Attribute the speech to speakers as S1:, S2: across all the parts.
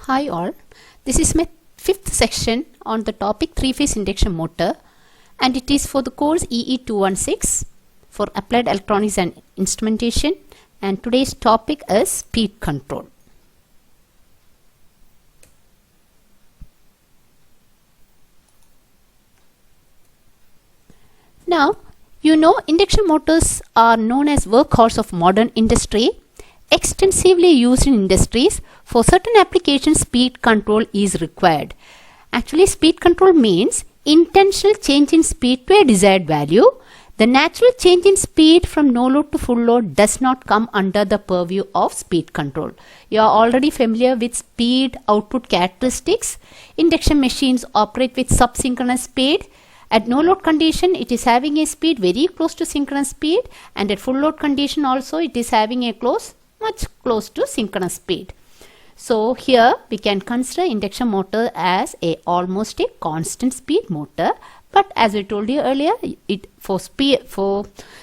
S1: Hi all, this is my fifth section on the topic 3-phase induction motor, and it is for the course EE216 for applied electronics and instrumentation, and today's topic is speed control. Now, you know induction motors are known as workhorse of modern industry. Extensively used in industries. For certain applications, speed control is required. Actually, speed control means intentional change in speed to a desired value. The natural change in speed from no load to full load does not come under the purview of speed control. You are already familiar with speed output characteristics. Induction machines operate with subsynchronous speed. At no load condition, it is having a speed very close to synchronous speed, and at full load condition also it is having a much close to synchronous speed. So here we can consider induction motor as almost a constant speed motor, but as I told you earlier, for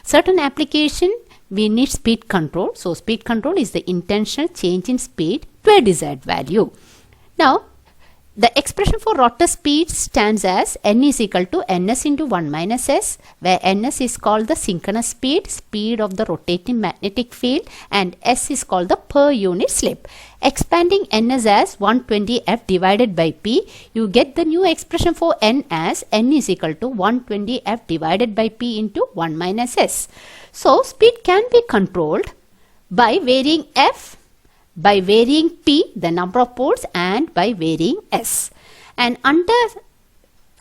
S1: certain application we need speed control. So speed control is the intentional change in speed to a desired value. Now the expression for rotor speed stands as n is equal to ns into 1 minus s, where ns is called the synchronous speed of the rotating magnetic field, and s is called the per unit slip. Expanding ns as 120f divided by p, you get the new expression for n as n is equal to 120f divided by p into 1 minus s. So speed can be controlled by varying f, by varying p, the number of poles, and by varying s. And under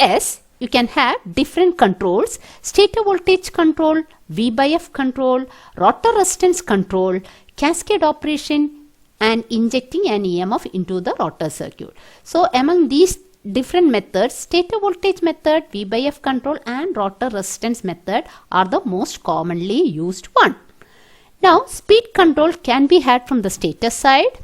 S1: s you can have different controls: stator voltage control, V by F control, rotor resistance control, cascade operation, and injecting an EMF into the rotor circuit. So among these different methods, stator voltage method, V by F control, and rotor resistance method are the most commonly used one. Now, speed control can be had from the stator side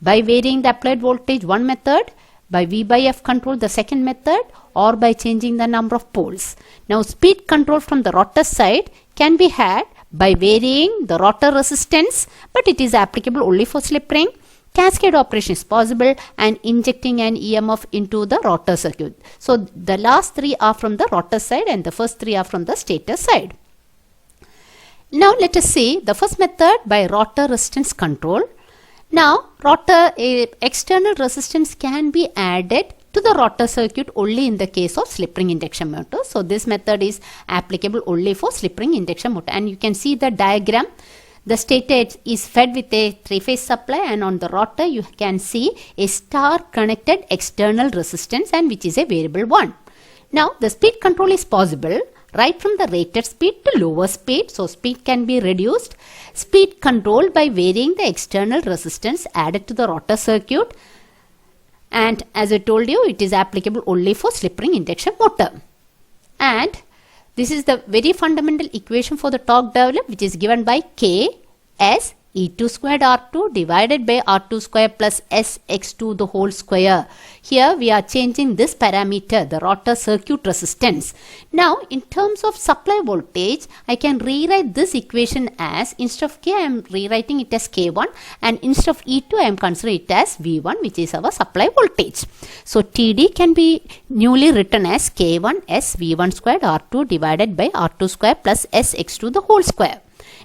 S1: by varying the applied voltage, one method, by V by F control, the second method, or by changing the number of poles. Now, speed control from the rotor side can be had by varying the rotor resistance, but it is applicable only for slip ring. Cascade operation is possible, and injecting an EMF into the rotor circuit. So, the last three are from the rotor side and the first three are from the stator side. Now let us see the first method by rotor resistance control. Now rotor external resistance can be added to the rotor circuit only in the case of slip ring induction motor. So this method is applicable only for slip ring induction motor, and you can see the diagram. The stator is fed with a 3-phase supply, and on the rotor you can see a star connected external resistance, and which is a variable one. Now the speed control is possible right from the rated speed to lower speed. So speed can be reduced. Speed control by varying the external resistance added to the rotor circuit, and as I told you, it is applicable only for slip ring induction motor. And this is the very fundamental equation for the torque developed, which is given by K as E2 squared R2 divided by R2 square plus SX2 the whole square. Here we are changing this parameter, the rotor circuit resistance. Now in terms of supply voltage, I can rewrite this equation as, instead of K I am rewriting it as K1, and instead of E2 I am considering it as V1, which is our supply voltage. So TD can be newly written as K1 S V1 squared R2 divided by R2 square plus SX2 the whole square.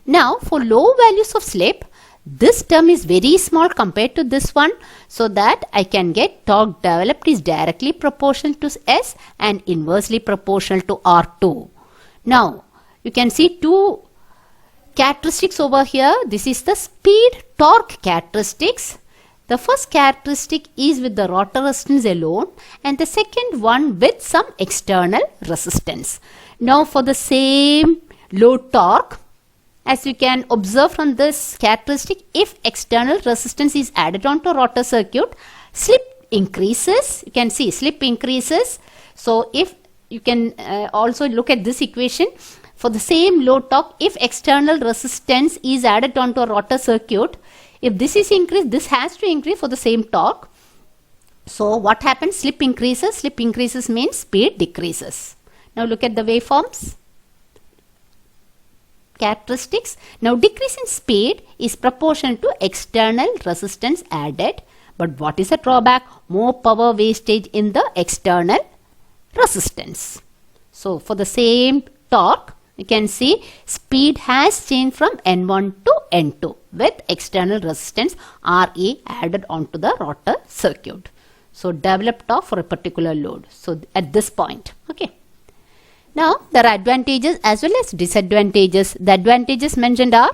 S1: Now for low values of slip, this term is very small compared to this one, so that I can get torque developed is directly proportional to S and inversely proportional to R2. Now you can see two characteristics over here. This is the speed torque characteristics. The first characteristic is with the rotor resistance alone, and the second one with some external resistance. Now for the same load torque, as you can observe from this characteristic, if external resistance is added onto rotor circuit, slip increases. You can see slip increases. So if you can also look at this equation, for the same load torque, if external resistance is added onto a rotor circuit, if this is increased, this has to increase for the same torque. So what happens? Slip increases. Slip increases means speed decreases. Now look at the waveforms. Characteristics. Now decrease in speed is proportional to external resistance added But what is the drawback? More power wastage in the external resistance. So for the same torque, you can see speed has changed from N1 to N2 with external resistance Re added onto the rotor circuit. So developed torque for a particular load. So at this point, okay. Now there are advantages as well as disadvantages. The advantages mentioned are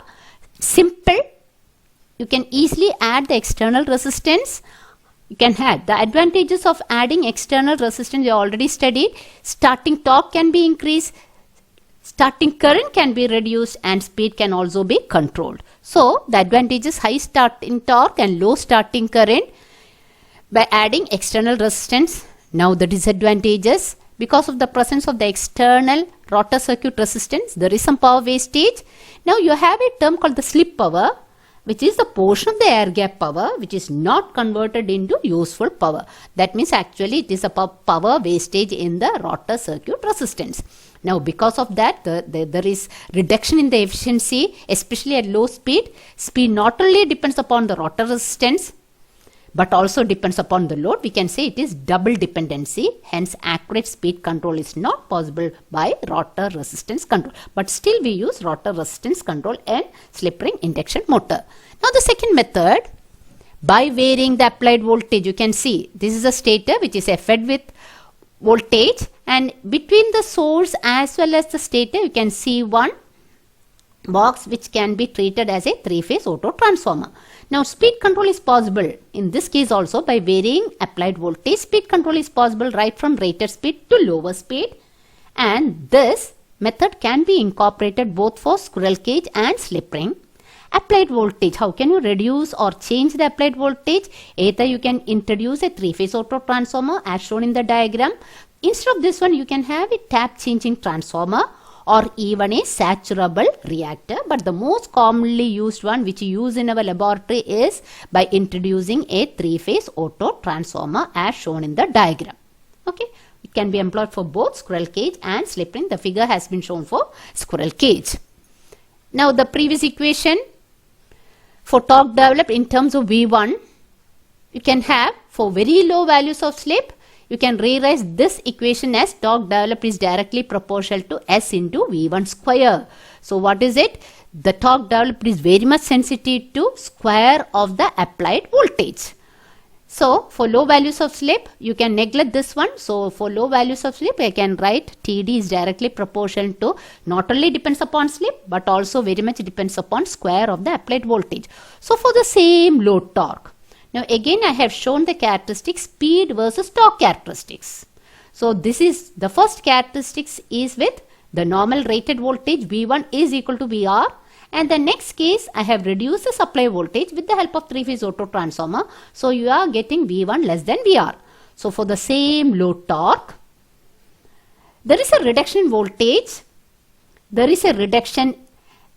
S1: simple. You can easily add the external resistance. You can add the advantages of adding external resistance you already studied. Starting torque can be increased. Starting current can be reduced and speed can also be controlled. So the advantage is high starting torque and low starting current by adding external resistance. Now the disadvantages, because of the presence of the external rotor circuit resistance, there is some power wastage. Now you have a term called the slip power, which is the portion of the air gap power which is not converted into useful power. That means actually it is a power wastage in the rotor circuit resistance. Now because of that there is reduction in the efficiency, especially at low speed. Speed not only depends upon the rotor resistance but also depends upon the load. We can say it is double dependency. Hence accurate speed control is not possible by rotor resistance control. But still we use rotor resistance control and slip ring induction motor. Now the second method, by varying the applied voltage, you can see this is a stator which is fed with voltage, and between the source as well as the stator you can see one box which can be treated as a three-phase auto transformer. Now speed control is possible in this case also by varying applied voltage. Speed control is possible right from rated speed to lower speed, and this method can be incorporated both for squirrel cage and slip ring. Applied voltage, how can you reduce or change the applied voltage? Either you can introduce a three-phase auto transformer as shown in the diagram. Instead of this one you can have a tap changing transformer or even a saturable reactor, but the most commonly used one which we use in our laboratory is by introducing a three-phase auto transformer as shown in the diagram. Okay, it can be employed for both squirrel cage and slip ring. The figure has been shown for squirrel cage. Now the previous equation for torque developed in terms of V1, you can have for very low values of slip, you can rewrite this equation as torque developed is directly proportional to S into V1 square. So what is it? The torque developed is very much sensitive to square of the applied voltage. So for low values of slip, you can neglect this one. So for low values of slip, I can write TD is directly proportional to, not only depends upon slip, but also very much depends upon square of the applied voltage. So for the same load torque, now again I have shown the characteristics speed versus torque characteristics. So this is the first characteristics is with the normal rated voltage V1 is equal to VR, and the next case I have reduced the supply voltage with the help of three-phase auto transformer. So you are getting V1 less than VR. So for the same load torque, there is a reduction in voltage, there is a reduction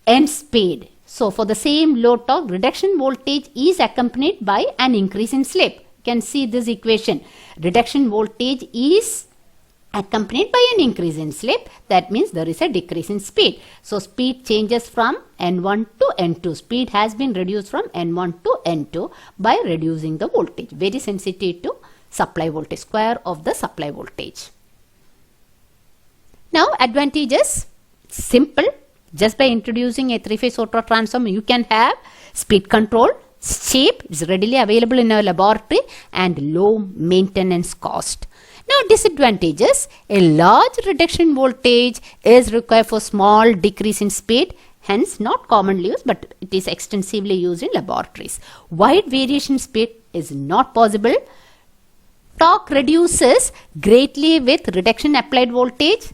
S1: in speed. So for the same load torque, reduction in voltage is accompanied by an increase in slip. You can see this equation. Reduction voltage is accompanied by an increase in slip. That means there is a decrease in speed. So speed changes from N1 to N2. Speed has been reduced from N1 to N2 by reducing the voltage. Very sensitive to supply voltage, square of the supply voltage. Now advantages, simple. Just by introducing a three-phase auto transformer, you can have speed control, cheap, it's readily available in our laboratory, and low maintenance cost. Now disadvantages, a large reduction in voltage is required for small decrease in speed, hence not commonly used, but it is extensively used in laboratories. Wide variation in speed is not possible. Torque reduces greatly with reduction in applied voltage.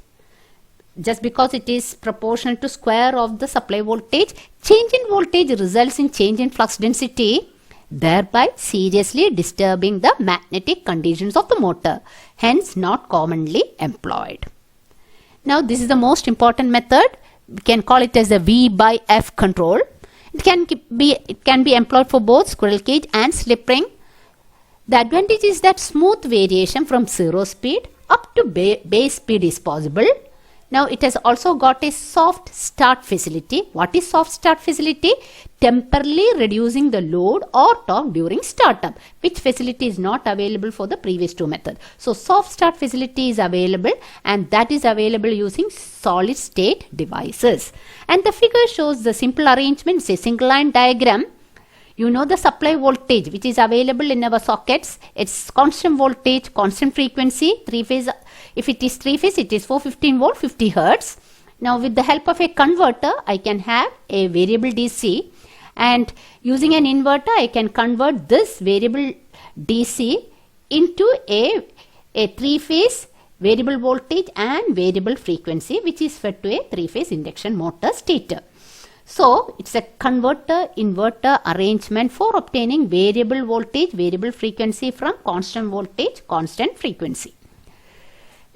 S1: Just because it is proportional to square of the supply voltage, change in voltage results in change in flux density, thereby seriously disturbing the magnetic conditions of the motor, hence not commonly employed. Now this is the most important method. We can call it as the V by F control. It can be employed for both squirrel cage and slip ring. The advantage is that smooth variation from zero speed up to base speed is possible. Now it has also got a soft start facility. What is soft start facility? Temporarily reducing the load or torque during startup, which facility is not available for the previous two methods. So soft start facility is available, and that is available using solid state devices. And the figure shows the simple arrangement. It's a single line diagram. You know the supply voltage which is available in our sockets. It's constant voltage, constant frequency, three phase. If it is three phase, it is 415 volt, 50 hertz. Now with the help of a converter, I can have a variable DC, and using an inverter, I can convert this variable DC into a three phase variable voltage and variable frequency, which is fed to a three phase induction motor stator. So it's a converter inverter arrangement for obtaining variable voltage, variable frequency from constant voltage, constant frequency.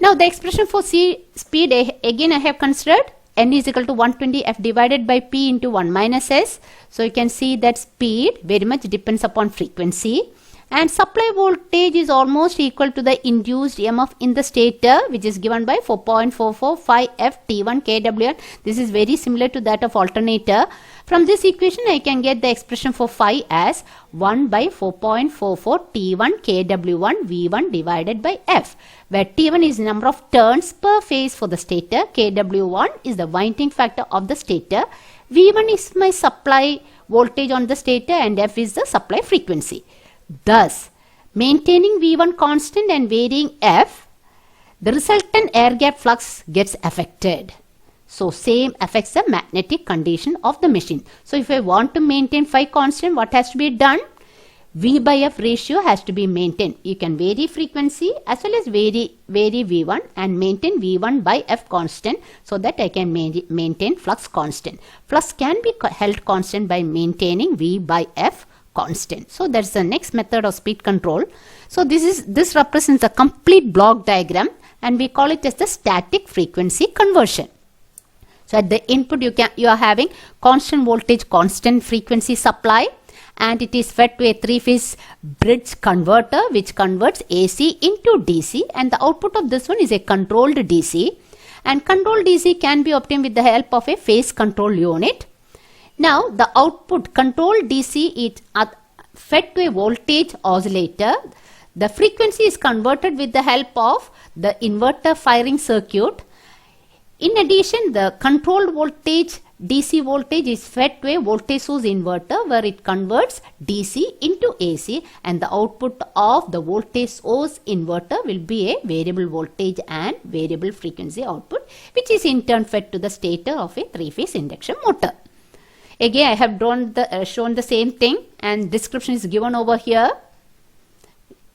S1: Now the expression for speed, again I have considered n is equal to 120 f divided by p into 1 minus s. So you can see that speed very much depends upon frequency, and supply voltage is almost equal to the induced EMF in the stator, which is given by 4.445 f T1 kW. This is very similar to that of alternator. From this equation, I can get the expression for phi as 1 by 4.44 T1 kW1 V1 divided by f, where T1 is number of turns per phase for the stator, kW1 is the winding factor of the stator, V1 is my supply voltage on the stator, and f is the supply frequency. Thus, maintaining V1 constant and varying f, the resultant air gap flux gets affected. So, same affects the magnetic condition of the machine. So, if I want to maintain phi constant, what has to be done? V by f ratio has to be maintained. You can vary frequency as well as vary V1 and maintain V1 by f constant, so that I can maintain flux constant. Flux can be held constant by maintaining V by f constant. So that's the next method of speed control. So this represents a complete block diagram, and we call it as the static frequency conversion. So at the input you are having constant voltage, constant frequency supply, and it is fed to a three-phase bridge converter which converts AC into DC, and the output of this one is a controlled DC, and controlled DC can be obtained with the help of a phase control unit. Now the output controlled DC is fed to a voltage oscillator. The frequency is converted with the help of the inverter firing circuit. In addition, the controlled voltage DC voltage is fed to a voltage source inverter where it converts DC into AC, and the output of the voltage source inverter will be a variable voltage and variable frequency output, which is in turn fed to the stator of a three-phase induction motor. Again, I have shown the same thing, and description is given over here.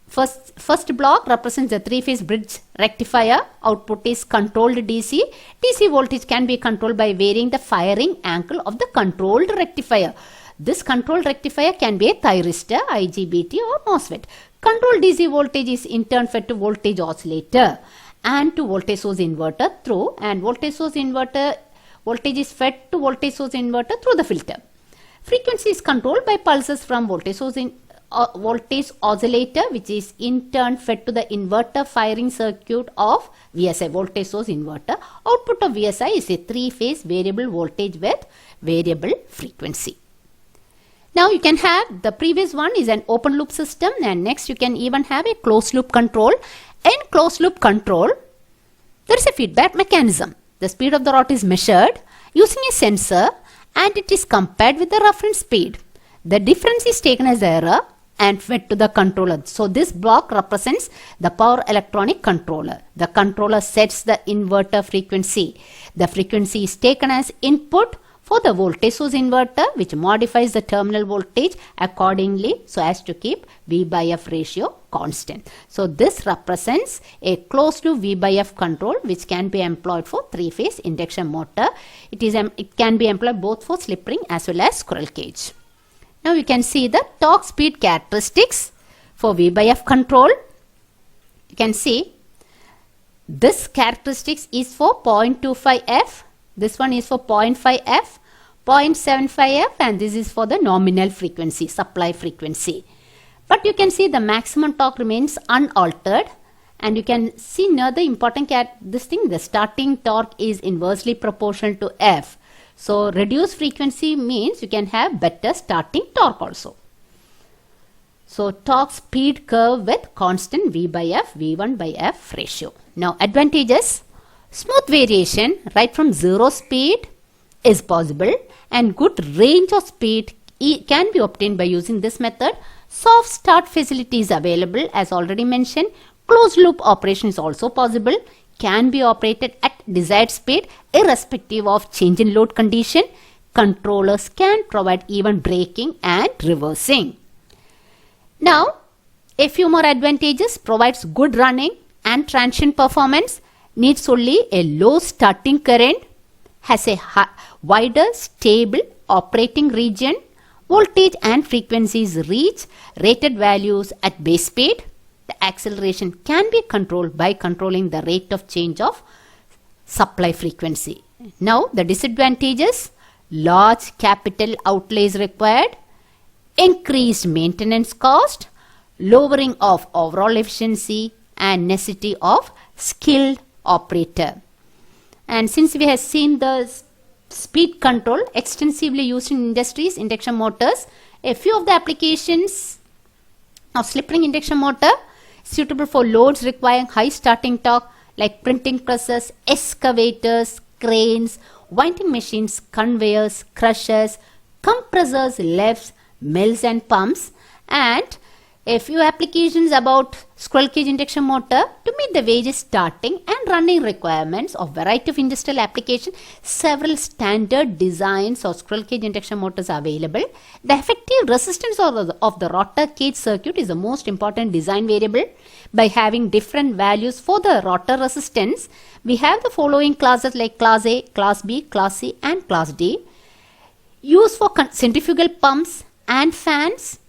S1: First block represents the three-phase bridge rectifier. Output is controlled DC. DC voltage can be controlled by varying the firing angle of the controlled rectifier. This controlled rectifier can be a thyristor, IGBT or MOSFET. Controlled DC voltage is in turn fed to voltage oscillator and to voltage source inverter through, and voltage source inverter voltage is fed to voltage source inverter through the filter. Frequency is controlled by pulses from voltage source voltage oscillator, which is in turn fed to the inverter firing circuit of VSI, voltage source inverter. Output of VSI is a three-phase variable voltage with variable frequency. Now you can have, the previous one is an open loop system, and next you can even have a closed loop control. In closed loop control, there is a feedback mechanism. The speed of the rotor is measured using a sensor, and it is compared with the reference speed. The difference is taken as error and fed to the controller. So this block represents the power electronic controller. The controller sets the inverter frequency. The frequency is taken as input for the voltage source inverter, which modifies the terminal voltage accordingly so as to keep V by F ratio constant. So this represents a closed loop V by F control, which can be employed for three-phase induction motor. It can be employed both for slip ring as well as squirrel cage. Now you can see the torque speed characteristics for V by F control. You can see this characteristics is for 0.25 F. This one is for 0.5 F, 0.75 F, and this is for the nominal frequency, supply frequency. But you can see the maximum torque remains unaltered, And you can see another important this thing, the starting torque is inversely proportional to F. So reduced frequency means you can have better starting torque also. So torque speed curve with constant V by F, V1 by F ratio. Now advantages, smooth variation right from zero speed is possible, and good range of speed can be obtained by using this method. Soft start facility is available as already mentioned. Closed loop operation is also possible, can be operated at desired speed irrespective of change in load condition. Controllers can provide even braking and reversing. Now, a few more advantages, provides good running and transient performance, needs only a low starting current, has a wider stable operating region, voltage and frequencies reach rated values at base speed. The acceleration can be controlled by controlling the rate of change of supply frequency. Now the disadvantages, large capital outlays required, increased maintenance cost, lowering of overall efficiency, and necessity of skilled operator. And since we have seen the speed control extensively used in industries, induction motors, a few of the applications of slip ring induction motor suitable for loads requiring high starting torque like printing presses, excavators, cranes, winding machines, conveyors, crushers, compressors, lifts, mills and pumps, and a few applications about squirrel cage induction motor to meet the various starting and running requirements of variety of industrial applications. Several standard designs of squirrel cage induction motors are available. The effective resistance of the rotor cage circuit is the most important design variable. By having different values for the rotor resistance, we have the following classes like Class A, Class B, Class C and Class D. Used for centrifugal pumps and fans,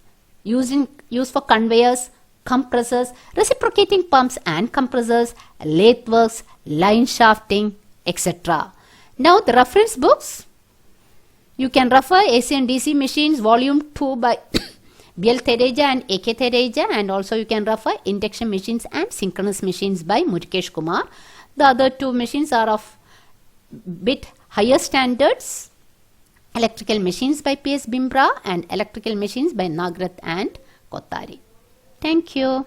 S1: used for conveyors, compressors, reciprocating pumps and compressors, lathe works, line shafting, etc. Now the reference books, you can refer AC and DC machines volume 2 by BL Thereja and AK Thereja, and also you can refer induction machines and synchronous machines by Murkesh Kumar. The other two machines are of bit higher standards. Electrical machines by PS Bimbra and electrical machines by Nagrath and Kothari. Thank you.